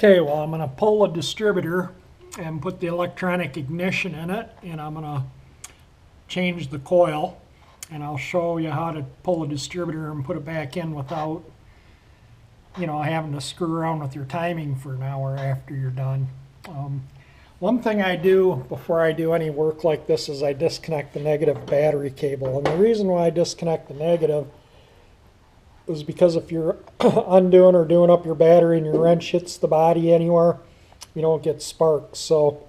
Okay, well, I'm going to pull a distributor and put the electronic ignition in it, and I'm going to change the coil, and I'll show you how to pull a distributor and put it back in without, having to screw around with your timing for an hour after you're done. One thing I do before I do any work like this is I disconnect the negative battery cable, and the reason why I disconnect the negative is because if you're undoing or doing up your battery and your wrench hits the body anywhere, you don't get sparks. So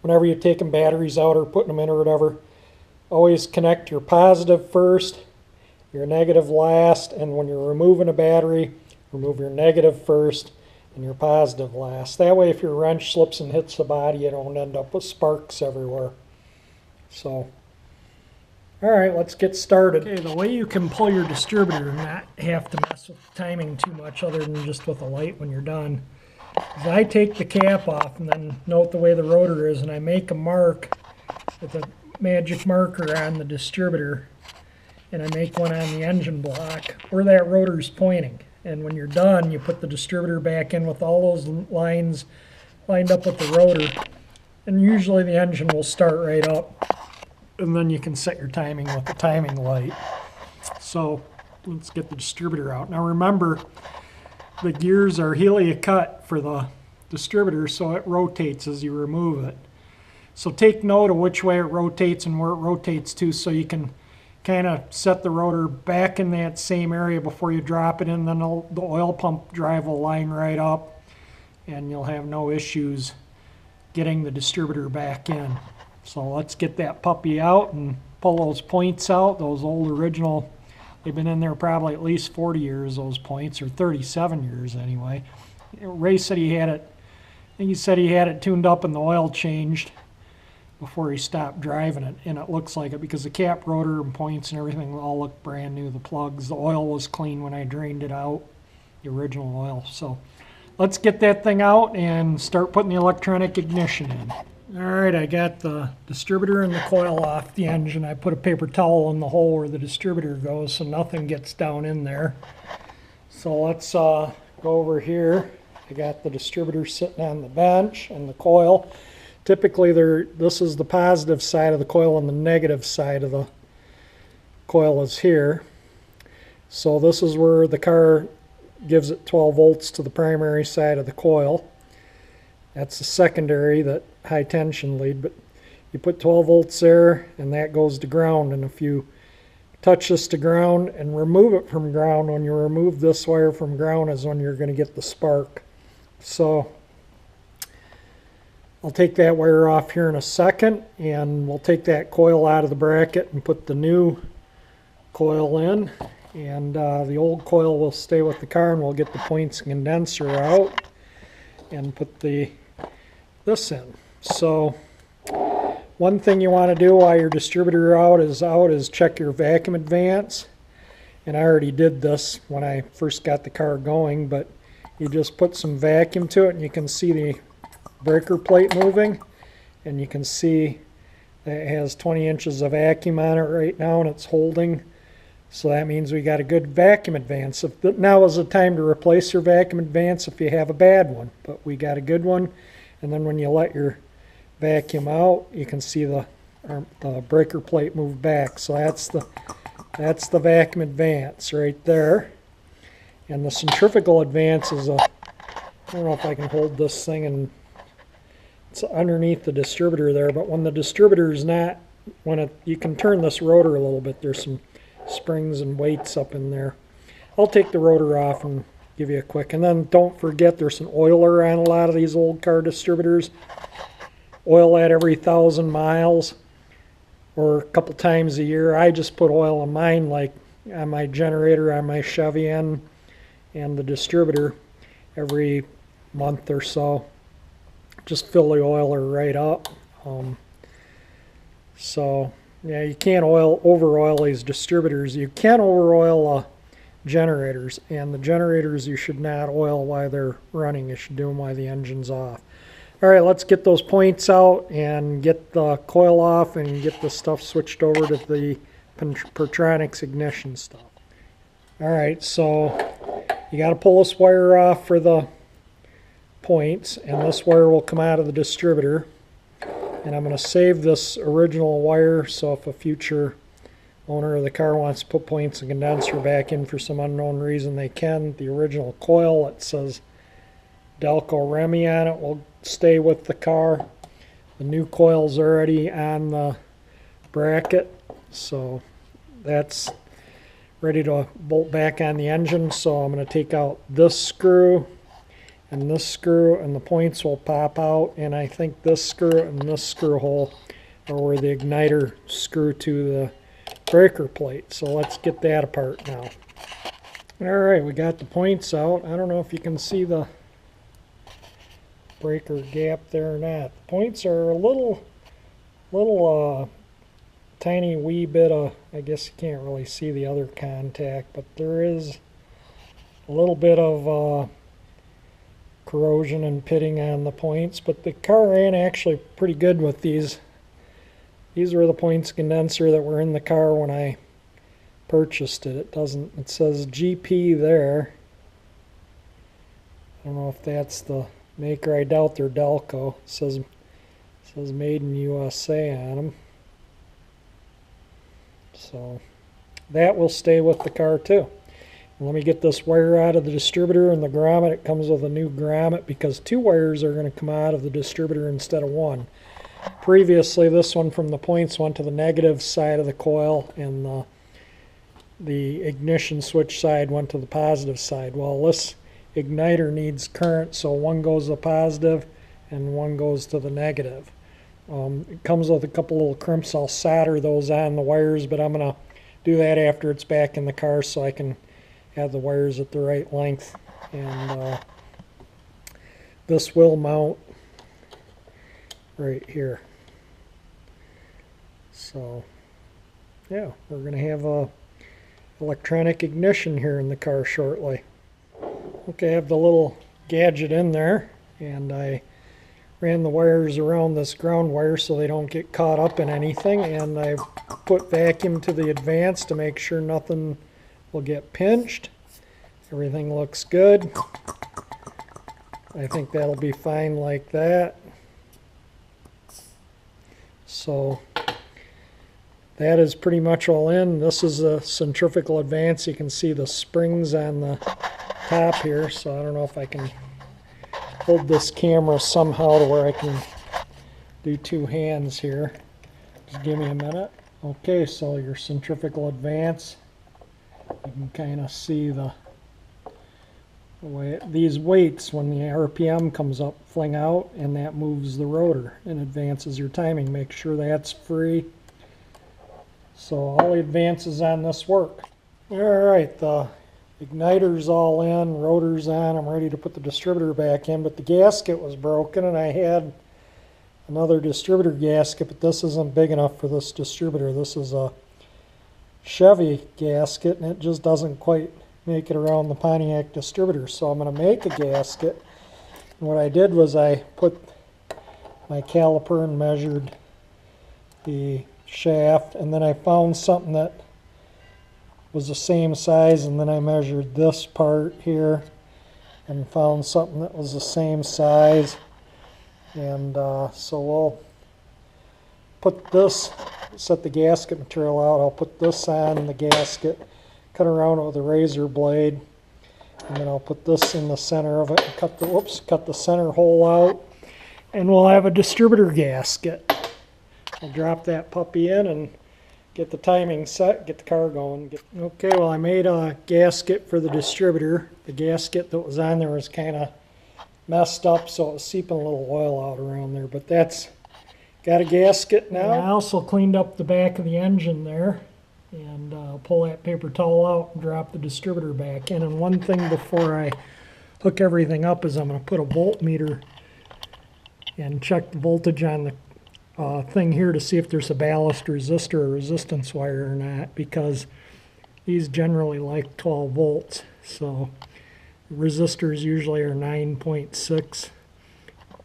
whenever you're taking batteries out or putting them in or whatever, always connect your positive first, your negative last, and when you're removing a battery, remove your negative first and your positive last. That way if your wrench slips and hits the body, you don't end up with sparks everywhere. So alright, let's get started. Okay, the way you can pull your distributor and not have to mess with timing too much other than just with a light when you're done is I take the cap off and then note the way the rotor is, and I make a mark with a magic marker on the distributor, and I make one on the engine block where that rotor is pointing. And when you're done, you put the distributor back in with all those lines lined up with the rotor, and usually the engine will start right up. And then you can set your timing with the timing light. So let's get the distributor out. Now remember, the gears are heliocut for the distributor, so it rotates as you remove it. So take note of which way it rotates and where it rotates to, so you can kind of set the rotor back in that same area before you drop it in. Then the oil pump drive will line right up, and you'll have no issues getting the distributor back in. So let's get that puppy out and pull those points out, those old original. They've been in there probably at least 40 years, those points, or 37 years anyway. Ray said he had it, I think he said he had it tuned up and the oil changed before he stopped driving it, and it looks like it because the cap rotor and points and everything all look brand new. The plugs, the oil was clean when I drained it out, the original oil. So let's get that thing out and start putting the electronic ignition in. Alright, I got the distributor and the coil off the engine. I put a paper towel in the hole where the distributor goes so nothing gets down in there. So let's go over here. I got the distributor sitting on the bench and the coil. Typically this is the positive side of the coil and the negative side of the coil is here. So this is where the car gives it 12 volts to the primary side of the coil. That's the secondary, that high tension lead, but you put 12 volts there and that goes to ground, and if you touch this to ground and remove it from ground, when you remove this wire from ground is when you're going to get the spark. So I'll take that wire off here in a second, and we'll take that coil out of the bracket and put the new coil in, and the old coil will stay with the car, and we'll get the points condenser out and put this in. So one thing you want to do while your distributor is check your vacuum advance. And I already did this when I first got the car going, but you just put some vacuum to it and you can see the breaker plate moving, and you can see that it has 20 inches of vacuum on it right now and it's holding. So that means we got a good vacuum advance. Now is the time to replace your vacuum advance if you have a bad one, but we got a good one. And then when you let your vacuum out, you can see the breaker plate move back. So that's the vacuum advance right there. And the centrifugal advance is I don't know if I can hold this thing, and it's underneath the distributor there, but when the distributor is not, you can turn this rotor a little bit. There's some springs and weights up in there. I'll take the rotor off and give you a quick, and then don't forget there's an oiler on a lot of these old car distributors. Oil that every 1,000 miles or a couple times a year. I just put oil in mine, like on my generator, on my Chevy and the distributor, every month or so. Just fill the oiler right up. So yeah, you can't over oil these distributors. You can over oil generators, and the generators you should not oil while they're running. You should do them while the engine's off. Alright, let's get those points out and get the coil off and get the stuff switched over to the Pertronix ignition stuff. Alright, so you got to pull this wire off for the points, and this wire will come out of the distributor. And I'm going to save this original wire, so if a future owner of the car wants to put points and condenser back in for some unknown reason, they can. The original coil that says Delco Remy on it will stay with the car. The new coil's already on the bracket, so that's ready to bolt back on the engine. So I'm going to take out this screw, and the points will pop out, and I think this screw and this screw hole are where the igniter screw to the breaker plate. So let's get that apart now. Alright, we got the points out. I don't know if you can see the breaker gap there or not. The points are a little tiny wee bit of, I guess you can't really see the other contact, but there is a little bit of corrosion and pitting on the points, but the car ran actually pretty good with these. These were the points condenser that were in the car when I purchased it. It says GP there. I don't know if that's the maker. I doubt they're Delco. It says made in USA on them. So that will stay with the car too. Let me get this wire out of the distributor and the grommet. It comes with a new grommet because 2 wires are going to come out of the distributor instead of 1. Previously, this one from the points went to the negative side of the coil, and the ignition switch side went to the positive side. Well, this igniter needs current, so one goes to the positive and one goes to the negative. It comes with a couple little crimps. I'll solder those on the wires, but I'm going to do that after it's back in the car so I can have the wires at the right length. And this will mount right here. So yeah, we're going to have a electronic ignition here in the car shortly. Okay, I have the little gadget in there, and I ran the wires around this ground wire so they don't get caught up in anything, and I put vacuum to the advance to make sure nothing will get pinched. Everything looks good. I think that'll be fine like that. So that is pretty much all in. This is a centrifugal advance. You can see the springs on the top here, so I don't know if I can hold this camera somehow to where I can do 2 hands here. Just give me a minute. Okay, so your centrifugal advance, you can kind of see the way these weights, when the RPM comes up, fling out, and that moves the rotor and advances your timing. Make sure that's free. So all the advances on this work. Alright, the igniter's all in, rotor's on. I'm ready to put the distributor back in, but the gasket was broken, and I had another distributor gasket, but this isn't big enough for this distributor. This is a Chevy gasket, and it just doesn't quite make it around the Pontiac distributor. So I'm going to make a gasket. And what I did was I put my caliper and measured the shaft, and then I found something that was the same size, and then I measured this part here and found something that was the same size. And so we'll put this, set the gasket material out. I'll put this on the gasket, cut around it with a razor blade, and then I'll put this in the center of it and cut the center hole out, and we'll have a distributor gasket. I'll drop that puppy in and get the timing set, get the car going. Okay, well, I made a gasket for the distributor. The gasket that was on there was kind of messed up, so it was seeping a little oil out around there, but that's got a gasket now. And I also cleaned up the back of the engine there, and pull that paper towel out and drop the distributor back in. And one thing before I hook everything up is I'm going to put a voltmeter and check the voltage on the thing here to see if there's a ballast resistor or resistance wire or not, because these generally like 12 volts. So resistors usually are 9.6,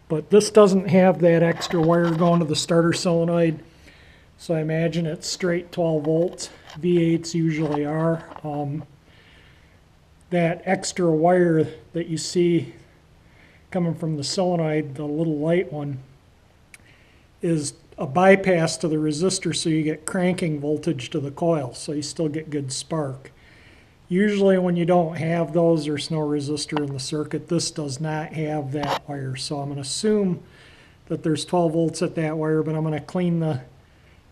but this doesn't have that extra wire going to the starter solenoid, so I imagine it's straight 12 volts. V8s usually are. That extra wire that you see coming from the solenoid, the little light one, is a bypass to the resistor, so you get cranking voltage to the coil, so you still get good spark. Usually when you don't have those, there's no resistor in the circuit. This does not have that wire, so I'm going to assume that there's 12 volts at that wire, but I'm going to clean the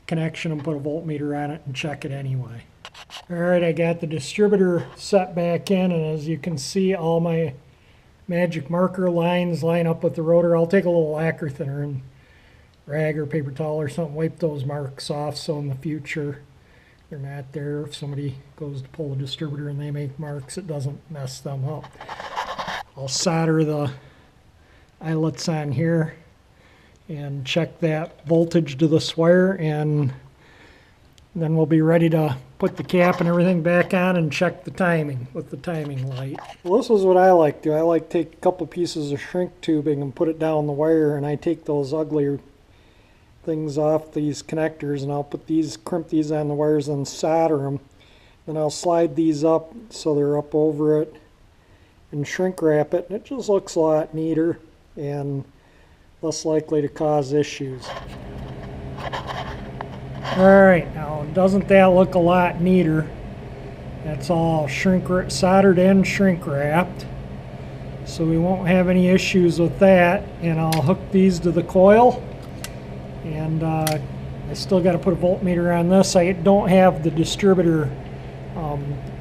connection and put a voltmeter on it and check it anyway. Alright, I got the distributor set back in, and as you can see, all my magic marker lines line up with the rotor. I'll take a little lacquer thinner and rag or paper towel or something, wipe those marks off so in the future they're not there. If somebody goes to pull the distributor and they make marks, it doesn't mess them up. I'll solder the eyelets on here and check that voltage to this wire, and then we'll be ready to put the cap and everything back on and check the timing with the timing light. Well, this is what I like to do. I like to take a couple pieces of shrink tubing and put it down the wire, and I take those ugly things off these connectors, and I'll put these, crimp these on the wires and solder them. Then I'll slide these up so they're up over it and shrink wrap it, and it just looks a lot neater and less likely to cause issues. Alright, now doesn't that look a lot neater? That's all soldered and shrink wrapped, so we won't have any issues with that. And I'll hook these to the coil, and I still got to put a voltmeter on this. I don't have the distributor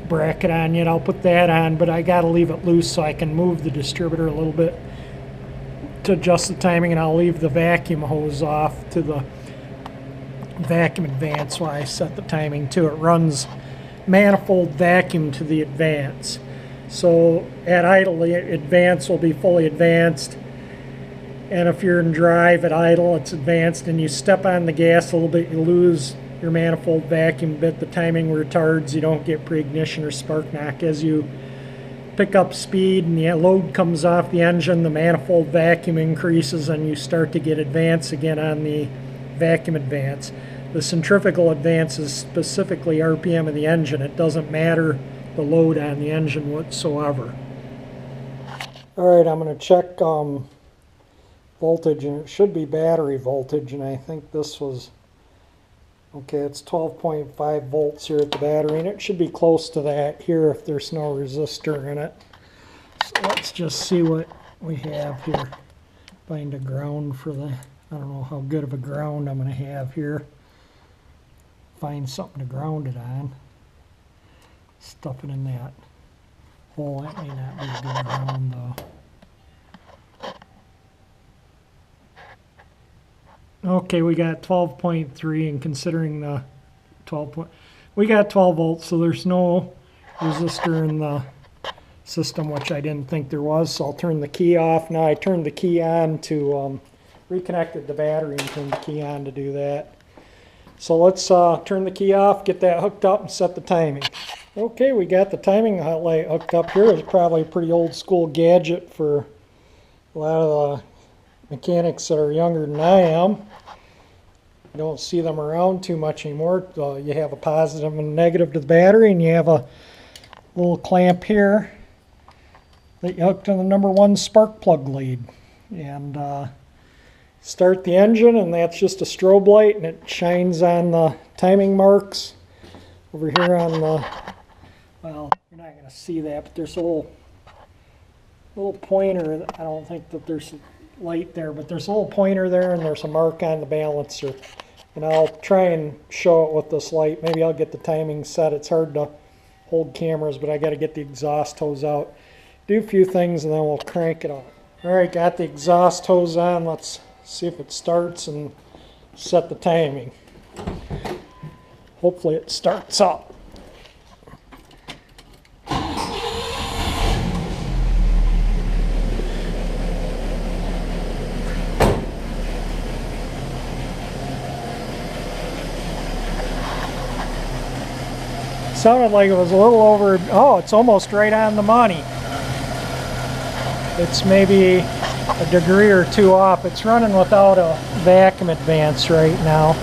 bracket on yet. I'll put that on, but I got to leave it loose so I can move the distributor a little bit to adjust the timing, and I'll leave the vacuum hose off to the vacuum advance while I set the timing to. It runs manifold vacuum to the advance. So at idle, the advance will be fully advanced, and if you're in drive at idle, it's advanced, and you step on the gas a little bit, you lose your manifold vacuum bit. The timing retards, you don't get pre-ignition or spark knock. As you pick up speed and the load comes off the engine, the manifold vacuum increases and you start to get advance again on the vacuum advance. The centrifugal advance is specifically RPM of the engine. It doesn't matter the load on the engine whatsoever. Alright, I'm going to check voltage, and it should be battery voltage, and I think this was, okay, it's 12.5 volts here at the battery, and it should be close to that here if there's no resistor in it. So let's just see what we have here. Find a ground for the, I don't know how good of a ground I'm going to have here. Find something to ground it on. Stuff it in that hole. That may not be a good ground though. Okay, we got 12.3, and considering the 12 we got 12 volts, so there's no resistor in the system, which I didn't think there was. So I'll turn the key off. Now I turned the key on to reconnected the battery and turned the key on to do that. So let's turn the key off, get that hooked up, and set the timing. Okay, we got the timing light hooked up here. It's probably a pretty old school gadget for a lot of the mechanics that are younger than I am. You don't see them around too much anymore. You have a positive and negative to the battery, and you have a little clamp here that you hook to the #1 spark plug lead. And start the engine, and that's just a strobe light, and it shines on the timing marks over here on the, well, you're not going to see that, but there's a little pointer. I don't think that there's light there, but there's a little pointer there, and there's a mark on the balancer. And I'll try and show it with this light. Maybe I'll get the timing set. It's hard to hold cameras, but I got to get the exhaust hose out. Do a few things, and then we'll crank it up. Alright, got the exhaust hose on. Let's see if it starts and set the timing. Hopefully it starts up. Sounded like it was a little over, oh, it's almost right on the money. It's maybe a degree or two off. It's running without a vacuum advance right now.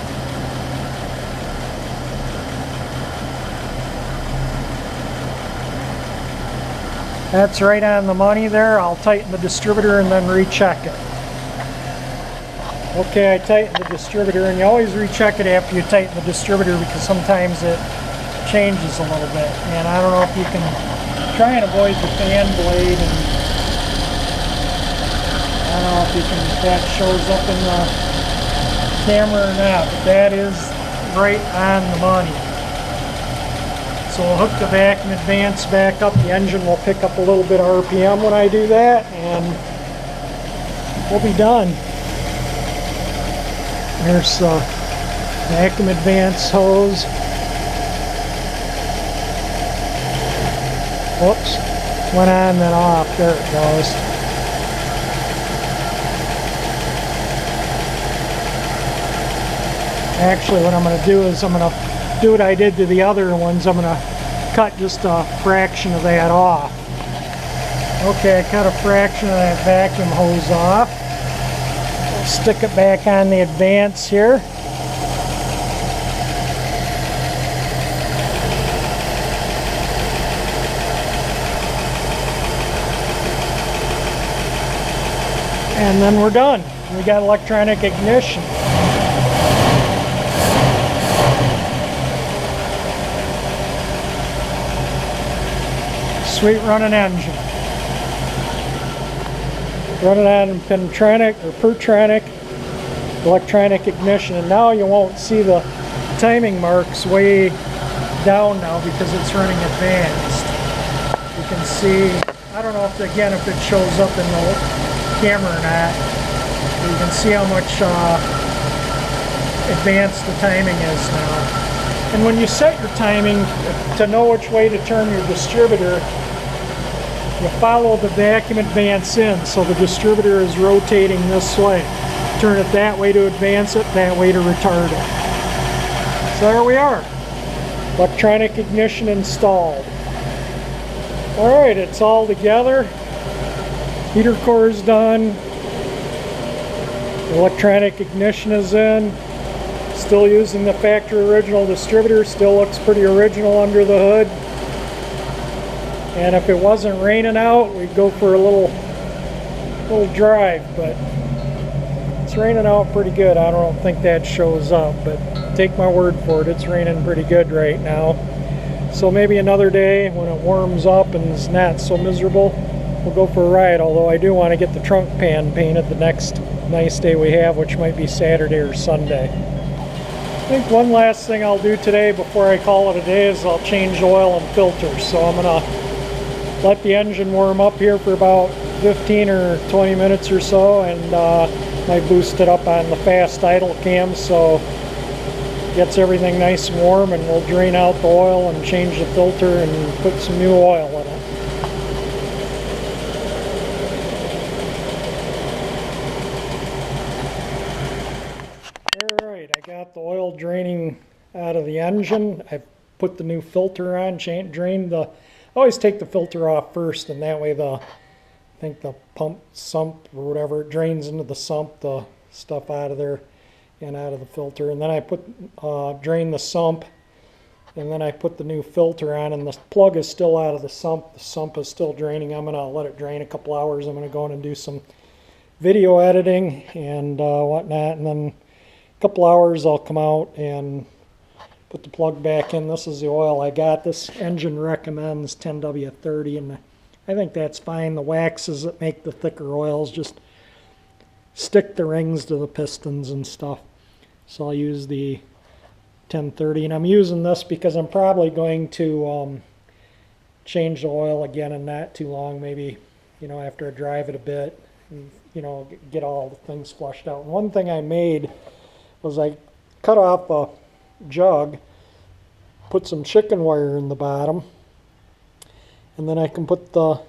That's right on the money there. I'll tighten the distributor and then recheck it. Okay, I tightened the distributor, and you always recheck it after you tighten the distributor because sometimes it changes a little bit. And I don't know if you can try and avoid the fan blade, and I don't know if that shows up in the camera or not, but that is right on the money. So we'll hook the vacuum advance back up. The engine will pick up a little bit of RPM when I do that, and we'll be done. There's the vacuum advance hose. Whoops, went on then off. There it goes. Actually, what I'm going to do is I'm going to do what I did to the other ones. I'm going to cut just a fraction of that off. Okay, I cut a fraction of that vacuum hose off. We'll stick it back on the advance here. And then we're done. We got electronic ignition. Sweet running engine. Running on Pertronix electronic ignition, and now you won't see the timing marks way down now because it's running advanced. You can see, I don't know if it shows up in the camera or not, but you can see how much advanced the timing is now. And when you set your timing to know which way to turn your distributor, you follow the vacuum advance in, so the distributor is rotating this way. Turn it that way to advance it, that way to retard it. So there we are. Electronic ignition installed. Alright, it's all together. Heater core is done. Electronic ignition is in. Still using the factory original distributor. Still looks pretty original under the hood. And if it wasn't raining out, we'd go for a little drive, but it's raining out pretty good. I don't think that shows up, but take my word for it, it's raining pretty good right now. So maybe another day when it warms up and it's not so miserable, we'll go for a ride, although I do want to get the trunk pan painted the next nice day we have, which might be Saturday or Sunday. I think one last thing I'll do today before I call it a day is I'll change oil and filters. So I'm going to let the engine warm up here for about 15 or 20 minutes or so, and might boost it up on the fast idle cam so it gets everything nice and warm, and we'll drain out the oil and change the filter and put some new oil in it. Alright, I got the oil draining out of the engine. I put the new filter on, drained the... I always take the filter off first, and that way I think the sump or whatever, it drains into the sump, the stuff out of there and out of the filter. And then I drain the sump, and then I put the new filter on, and the plug is still out of the sump. The sump is still draining. I'm going to let it drain a couple hours. I'm going to go in and do some video editing and whatnot, and then a couple hours I'll come out and put the plug back in. This is the oil I got. This engine recommends 10W30, and I think that's fine. The waxes that make the thicker oils just stick the rings to the pistons and stuff. So I'll use the 1030, and I'm using this because I'm probably going to change the oil again in not too long, maybe, after I drive it a bit, and, get all the things flushed out. And one thing I made was I cut off a jug, put some chicken wire in the bottom, and then I can put the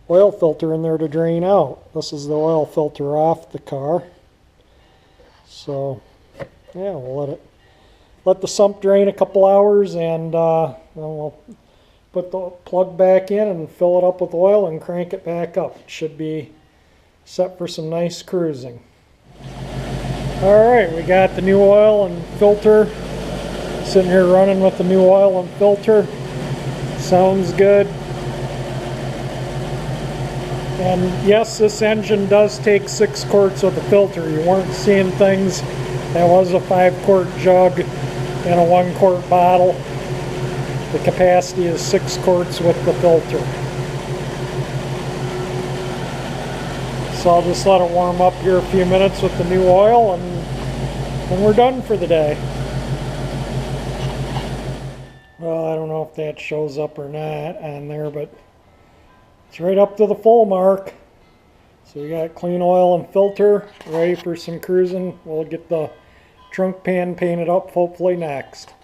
oil filter in there to drain out. This is the oil filter off the car. So yeah, we'll let the sump drain a couple hours, and then we'll put the plug back in and fill it up with oil and crank it back up. It should be set for some nice cruising. Alright, we got the new oil and filter. Sitting here running with the new oil and filter. Sounds good. And yes, this engine does take 6 quarts with the filter. You weren't seeing things. That was a 5-quart jug and a 1-quart bottle. The capacity is 6 quarts with the filter. So I'll just let it warm up here a few minutes with the new oil, and we're done for the day. Well, I don't know if that shows up or not on there, but it's right up to the full mark. So we got clean oil and filter ready for some cruising. We'll get the trunk pan painted up hopefully next.